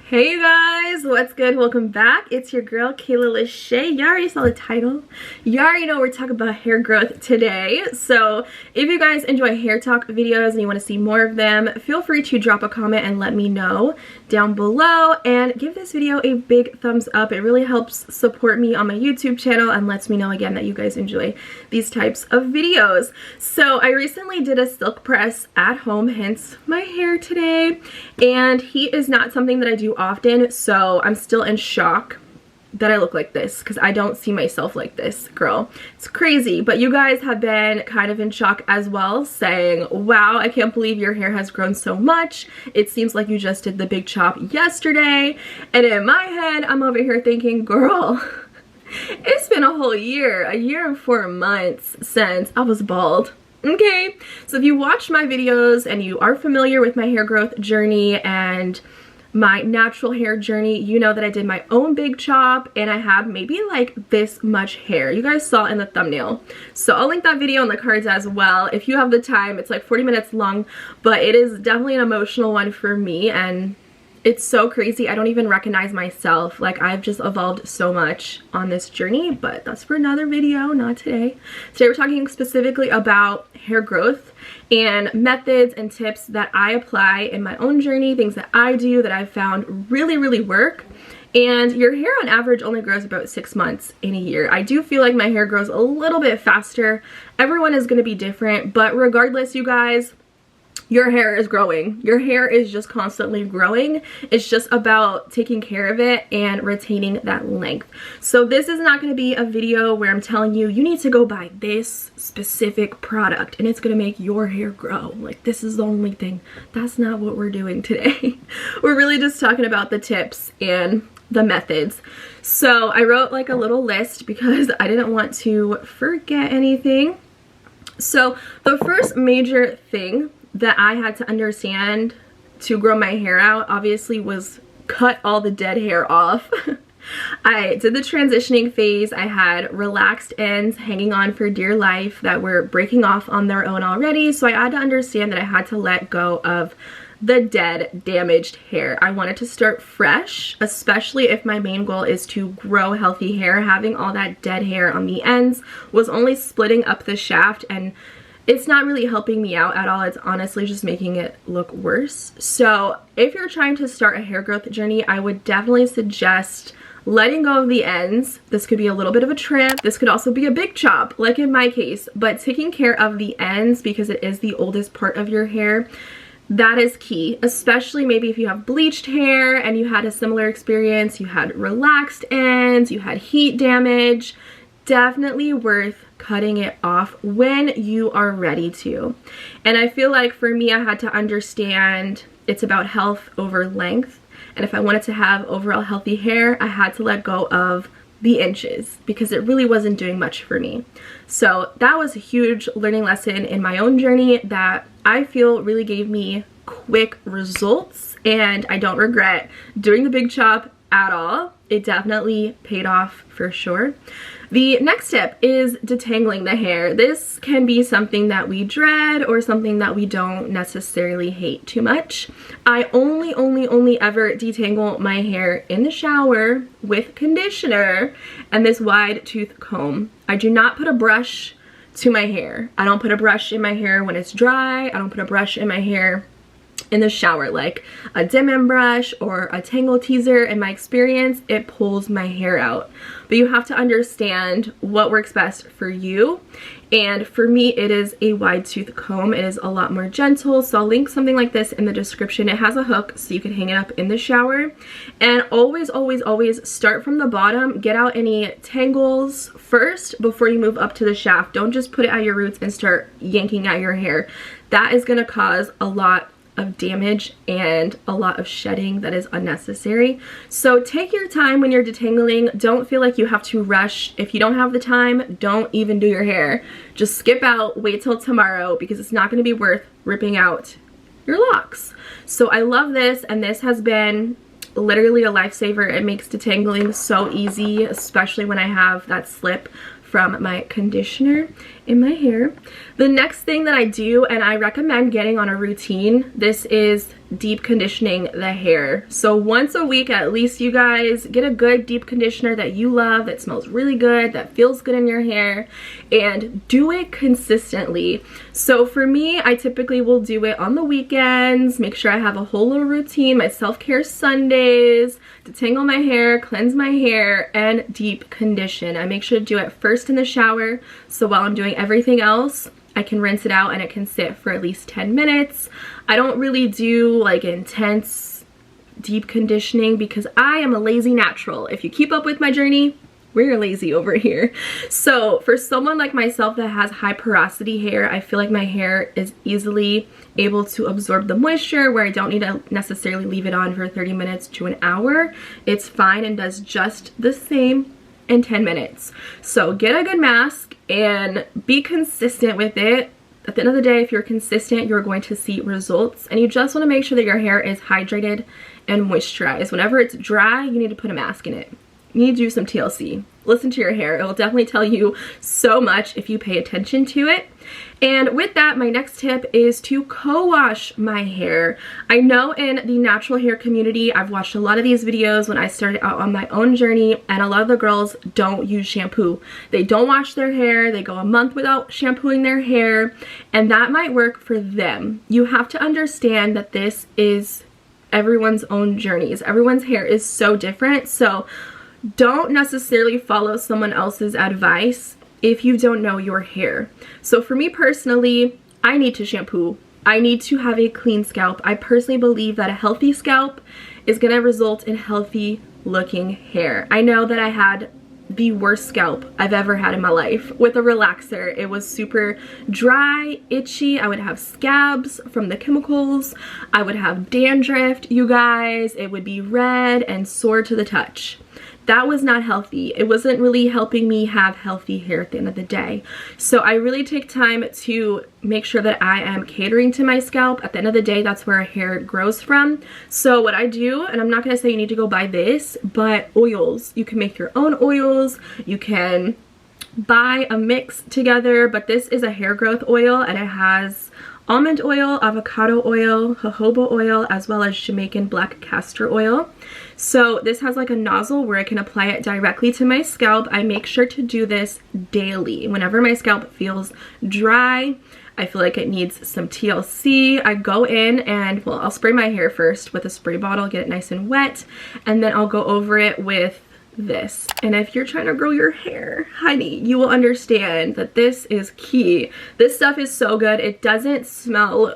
Hey you guys, what's good? Welcome back. It's your girl Kayla Lachey. You already saw the title. You already know we're talking about hair growth today. So if you guys enjoy hair talk videos and you want to see more of them, feel free to drop a comment and let me know down below, and give this video a big thumbs up. It really helps support me on my YouTube channel and lets me know again that you guys enjoy these types of videos. So I recently did a silk press at home, hence my hair today, and heat is not something that I do often, so I'm still in shock that I look like this because I don't see myself like this, girl. It's crazy. But you guys have been kind of in shock as well, saying, wow, I can't believe your hair has grown so much. It seems like you just did the big chop yesterday. And in my head, I'm over here thinking, girl, it's been a whole year, a year and 4 months since I was bald. Okay, so if you watched my videos and you are familiar with my hair growth journey and my natural hair journey, you know that I did my own big chop and I have maybe like this much hair. You guys saw in the thumbnail. So I'll link that video in the cards as well if you have the time. It's like 40 minutes long, but it is definitely an emotional one for me, and it's so crazy. I don't even recognize myself. Like, I've just evolved so much on this journey, but that's for another video, not today. Today we're talking specifically about hair growth and methods and tips that I apply in my own journey, things that I do that I've found really work. And your hair on average only grows about 6 months in a year. I do feel like my hair grows a little bit faster. Everyone is going to be different, but regardless, you guys, your hair is growing. Your hair is just constantly growing. It's just about taking care of it and retaining that length. So this is not going to be a video where I'm telling you, you need to go buy this specific product and it's going to make your hair grow. Like, this is the only thing. That's not what we're doing today. We're really just talking about the tips and the methods. So I wrote like a little list because I didn't want to forget anything. So the first major thing that I had to understand to grow my hair out, obviously, was cut all the dead hair off. I did the transitioning phase. I had relaxed ends hanging on for dear life that were breaking off on their own already, so I had to understand that I had to let go of the dead, damaged hair. I wanted to start fresh, especially if my main goal is to grow healthy hair. Having all that dead hair on the ends was only splitting up the shaft, and it's not really helping me out at all. It's honestly just making it look worse. So if you're trying to start a hair growth journey, I would definitely suggest letting go of the ends. This could be a little bit of a trim. This could also be a big chop, like in my case, but taking care of the ends because it is the oldest part of your hair. That is key, especially maybe if you have bleached hair and you had a similar experience, you had relaxed ends, you had heat damage. Definitely worth cutting it off when you are ready to. And I feel like for me, I had to understand it's about health over length. And if I wanted to have overall healthy hair, I had to let go of the inches because it really wasn't doing much for me. So that was a huge learning lesson in my own journey that I feel really gave me quick results, and I don't regret doing the big chop at all. It definitely paid off for sure. The next tip is detangling the hair. This can be something that we dread or something that we don't necessarily hate too much. I only ever detangle my hair in the shower with conditioner and this wide tooth comb. I do not put a brush to my hair. I don't put a brush in my hair when it's dry. I don't put a brush in my hair in the shower, like a dim-in brush or a tangle teaser. In my experience, it pulls my hair out. But you have to understand what works best for you. And for me, it is a wide tooth comb. It is a lot more gentle. So I'll link something like this in the description. It has a hook so you can hang it up in the shower. And always start from the bottom. Get out any tangles first before you move up to the shaft. Don't just put it at your roots and start yanking at your hair. That is going to cause a lot of damage and a lot of shedding that is unnecessary. So take your time when you're detangling. Don't feel like you have to rush. If you don't have the time, don't even do your hair. Just skip out, wait till tomorrow, because it's not going to be worth ripping out your locks. So I love this, and this has been literally a lifesaver. It makes detangling so easy, especially when I have that slip from my conditioner in my hair. The next thing that I do, and I recommend getting on a routine, this is deep conditioning the hair. So once a week at least, you guys, get a good deep conditioner that you love, that smells really good, that feels good in your hair, and do it consistently. So for me, I typically will do it on the weekends, make sure I have a whole little routine, my self-care Sundays, detangle my hair, cleanse my hair, and deep condition. I make sure to do it first in the shower, so while I'm doing everything else, I can rinse it out and it can sit for at least 10 minutes. I don't really do like intense deep conditioning because I am a lazy natural. If you keep up with my journey, we're lazy over here. So for someone like myself that has high porosity hair, I feel like my hair is easily able to absorb the moisture where I don't need to necessarily leave it on for 30 minutes to an hour. It's fine and does just the same in 10 minutes. So get a good mask and be consistent with it. At the end of the day, if you're consistent, you're going to see results, and you just want to make sure that your hair is hydrated and moisturized. Whenever it's dry, you need to put a mask in it. You need to do some TLC. Listen to your hair. It will definitely tell you so much if you pay attention to it. And with that, my next tip is to co-wash my hair. I know in the natural hair community, I've watched a lot of these videos when I started out on my own journey, and a lot of the girls don't use shampoo. They don't wash their hair. They go a month without shampooing their hair, and that might work for them. You have to understand that this is everyone's own journeys. Everyone's hair is so different, so don't necessarily follow someone else's advice if you don't know your hair. So for me personally, I need to shampoo. I need to have a clean scalp. I personally believe that a healthy scalp is going to result in healthy looking hair. I know that I had the worst scalp I've ever had in my life with a relaxer. It was super dry, itchy. I would have scabs from the chemicals. I would have dandruff, you guys. It would be red and sore to the touch. That was not healthy. It wasn't really helping me have healthy hair at the end of the day. So I really take time to make sure that I am catering to my scalp. At the end of the day, that's where our hair grows from. So what I do, and I'm not going to say you need to go buy this, but oils. You can make your own oils. You can buy a mix together, but this is a hair growth oil, and it has almond oil, avocado oil, jojoba oil, as well as Jamaican black castor oil. So this has like a nozzle where I can apply it directly to my scalp. I make sure to do this daily. Whenever my scalp feels dry, I feel like it needs some TLC, I go in and, well, I'll spray my hair first with a spray bottle, get it nice and wet, and then I'll go over it with this. And if you're trying to grow your hair, honey, you will understand that this is key. This stuff is so good. It doesn't smell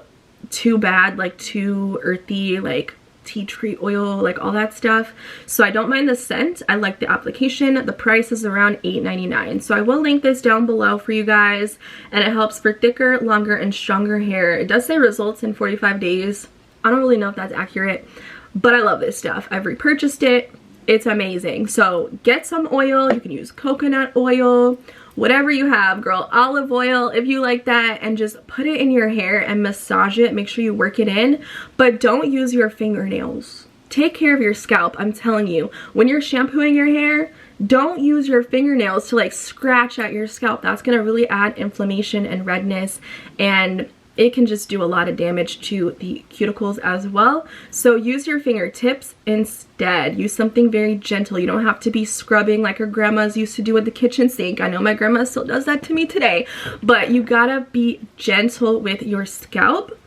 too bad, like too earthy, like tea tree oil, like all that stuff. So I don't mind the scent. I like the application. The price is around $8.99. So I will link this down below for you guys, and it helps for thicker, longer, and stronger hair. It does say results in 45 days. I don't really know if that's accurate, but I love this stuff. I've repurchased it. It's amazing. So get some oil. You can use coconut oil, whatever you have, girl. Olive oil if you like that, and just put it in your hair and massage it. Make sure you work it in, but don't use your fingernails. Take care of your scalp. I'm telling you, when you're shampooing your hair, don't use your fingernails to like scratch at your scalp. That's gonna really add inflammation and redness, and it can just do a lot of damage to the cuticles as well. So use your fingertips instead. Use something very gentle. You don't have to be scrubbing like our grandmas used to do with the kitchen sink. I know my grandma still does that to me today, but you gotta be gentle with your scalp.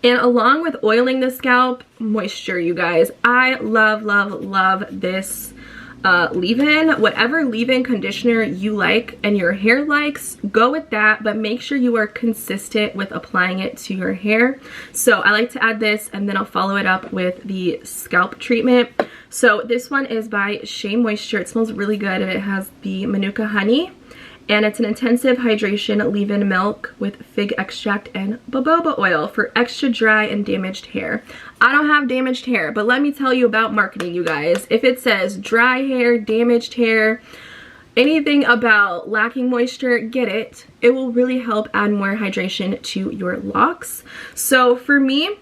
And along with oiling the scalp, moisture, you guys. I love, love, love this leave-in. Whatever leave-in conditioner you like and your hair likes, go with that, but make sure you are consistent with applying it to your hair. So I like to add this, and then I'll follow it up with the scalp treatment. So this one is by Shea Moisture. It smells really good, and it has the manuka honey, and it's an intensive hydration leave-in milk with fig extract and jojoba oil for extra dry and damaged hair. I don't have damaged hair, but let me tell you about marketing, you guys. If it says dry hair, damaged hair, anything about lacking moisture, get it. It will really help add more hydration to your locks. So for me,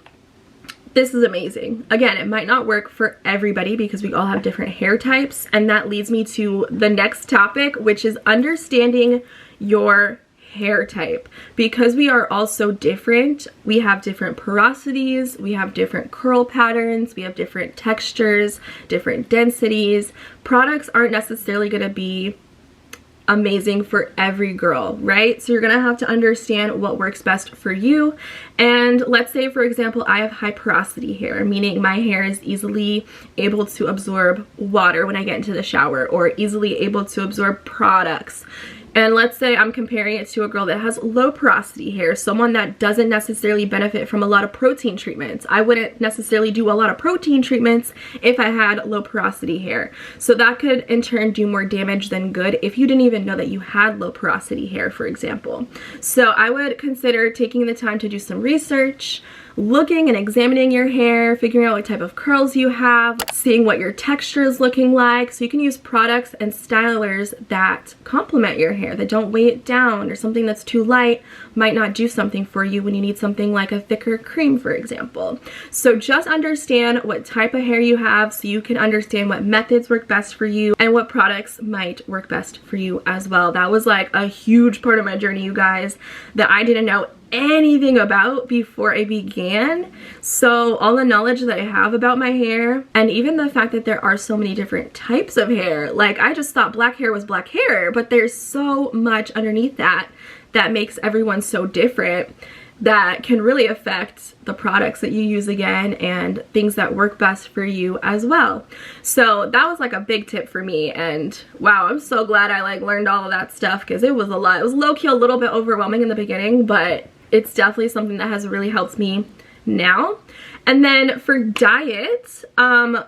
this is amazing. Again, it might not work for everybody because we all have different hair types, and that leads me to the next topic, which is understanding your hair type. Because we are all so different, we have different porosities, we have different curl patterns, we have different textures, different densities. Products aren't necessarily going to be amazing for every girl, right? So you're gonna have to understand what works best for you. And let's say, for example, I have high porosity hair, meaning my hair is easily able to absorb water when I get into the shower, or easily able to absorb products. And let's say I'm comparing it to a girl that has low porosity hair, someone that doesn't necessarily benefit from a lot of protein treatments. I wouldn't necessarily do a lot of protein treatments if I had low porosity hair. So that could in turn do more damage than good if you didn't even know that you had low porosity hair, for example. So I would consider taking the time to do some research, looking and examining your hair, figuring out what type of curls you have, seeing what your texture is looking like, so you can use products and stylers that complement your hair, that don't weigh it down, or something that's too light might not do something for you when you need something like a thicker cream, for example. So just understand what type of hair you have so you can understand what methods work best for you and what products might work best for you as well. That was like a huge part of my journey, you guys, that I didn't know anything about before I began. So all the knowledge that I have about my hair, and even the fact that there are so many different types of hair, like I just thought black hair was black hair, but there's so much underneath that that makes everyone so different, that can really affect the products that you use again and things that work best for you as well. So that was like a big tip for me, and wow, I'm so glad I like learned all of that stuff, because it was a lot. It was low-key a little bit overwhelming in the beginning, but it's definitely something that has really helped me now. And then for diet,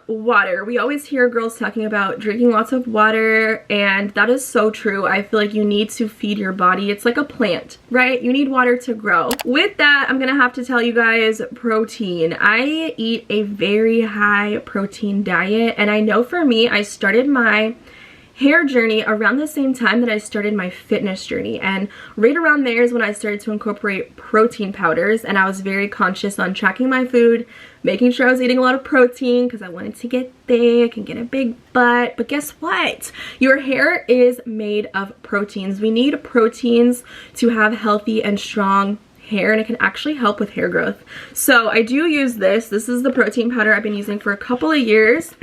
water. We always hear girls talking about drinking lots of water, and that is so true. I feel like you need to feed your body. It's like a plant, right? You need water to grow. With that, I'm gonna have to tell you guys protein. I eat a very high protein diet, and I know for me, I started my hair journey around the same time that I started my fitness journey, and right around there is when I started to incorporate protein powders, and I was very conscious on tracking my food, making sure I was eating a lot of protein because I wanted to get thick and get a big butt. But guess what? Your hair is made of proteins. We need proteins to have healthy and strong hair, and it can actually help with hair growth. So I do use this. This is the protein powder I've been using for a couple of years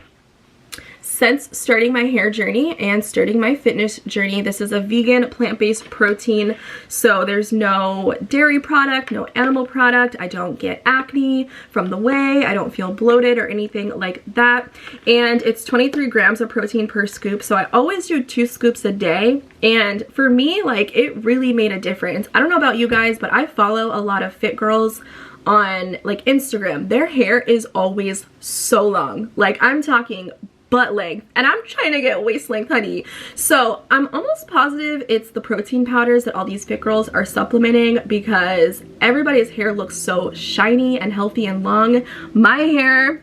since starting my hair journey and starting my fitness journey. This is a vegan plant-based protein, so there's no dairy product, no animal product. I don't get acne from the whey. I don't feel bloated or anything like that. And it's 23 grams of protein per scoop, so I always do 2 scoops a day. And for me, like, it really made a difference. I don't know about you guys, but I follow a lot of fit girls on like Instagram. Their hair is always so long. Like, I'm talking butt length, and I'm trying to get waist length, honey. So I'm almost positive it's the protein powders that all these fit girls are supplementing, because everybody's hair looks so shiny and healthy and long. My hair,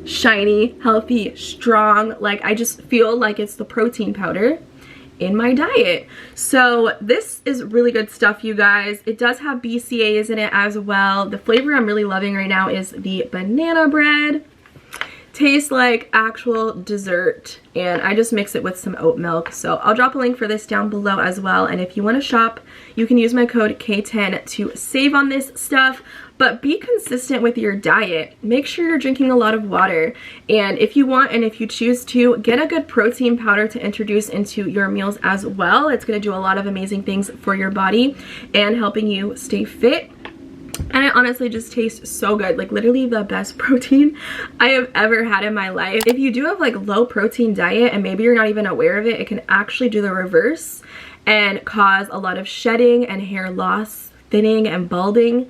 shiny, healthy, strong. Like, I just feel like it's the protein powder in my diet. So this is really good stuff, you guys. It does have BCAAs in it as well. The flavor I'm really loving right now is the banana bread. Tastes like actual dessert, and I just mix it with some oat milk. So I'll drop a link for this down below as well, and if you want to shop, you can use my code K10 to save on this stuff. But be consistent with your diet. Make sure you're drinking a lot of water, and if you want and if you choose to, get a good protein powder to introduce into your meals as well. It's going to do a lot of amazing things for your body and helping you stay fit. And it honestly just tastes so good. Like, literally the best protein I have ever had in my life. If you do have like low protein diet and maybe you're not even aware of it, it can actually do the reverse and cause a lot of shedding and hair loss, thinning and balding.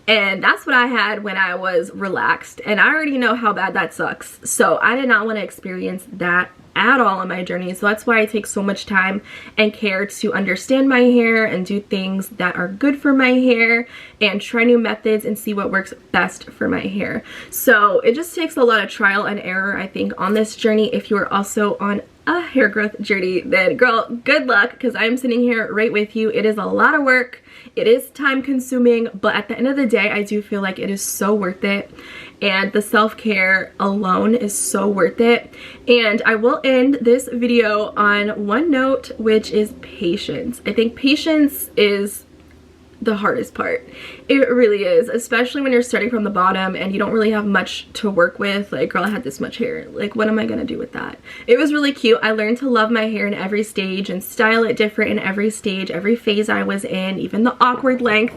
And that's what I had when I was relaxed, and I already know how bad that sucks. So I did not want to experience that at all on my journey. So that's why I take so much time and care to understand my hair and do things that are good for my hair and try new methods and see what works best for my hair. So it just takes a lot of trial and error, I think, on this journey. If you are also on a hair growth journey, then girl, good luck, because I'm sitting here right with you. It is a lot of work. It is time consuming, but at the end of the day, I do feel like it is so worth it. and the self-care alone is so worth it. And I will end this video on one note, which is patience. I think patience is the hardest part. It really is, especially when you're starting from the bottom and you don't really have much to work with. Like, girl, I had this much hair, like what am I gonna do with that? It was really cute. I learned to love my hair in every stage and style it different in every stage, every phase I was in, even the awkward length.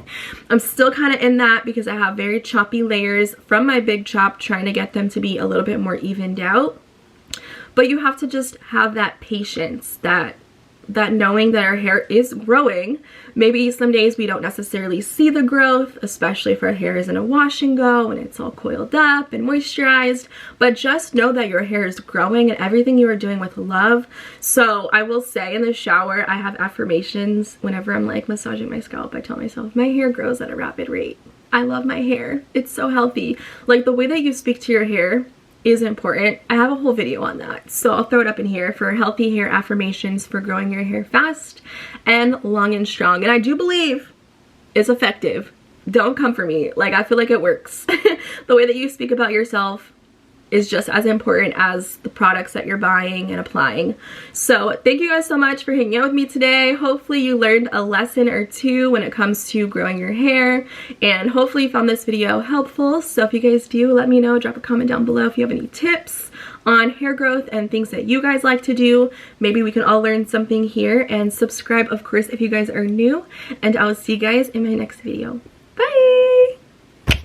I'm still kind of in that because I have very choppy layers from my big chop, trying to get them to be a little bit more evened out. But you have to just have that patience, that knowing that our hair is growing. Maybe some days we don't necessarily see the growth, especially if our hair is in a wash and go and it's all coiled up and moisturized, but just know that your hair is growing and everything you are doing with love. So I will say, in the shower, I have affirmations. Whenever I'm like massaging my scalp, I tell myself my hair grows at a rapid rate. I love my hair. It's so healthy. Like, the way that you speak to your hair is important. I have a whole video on that, so I'll throw it up in here for healthy hair affirmations for growing your hair fast and long and strong. And I do believe it's effective. Don't come for me. Like, I feel like it works. The way that you speak about yourself is just as important as the products that you're buying and applying. So thank you guys so much for hanging out with me today. Hopefully you learned a lesson or two when it comes to growing your hair, and hopefully you found this video helpful. So if you guys do, let me know. Drop a comment down below if you have any tips on hair growth and things that you guys like to do. Maybe we can all learn something here. And subscribe, of course, if you guys are new, and I will see you guys in my next video.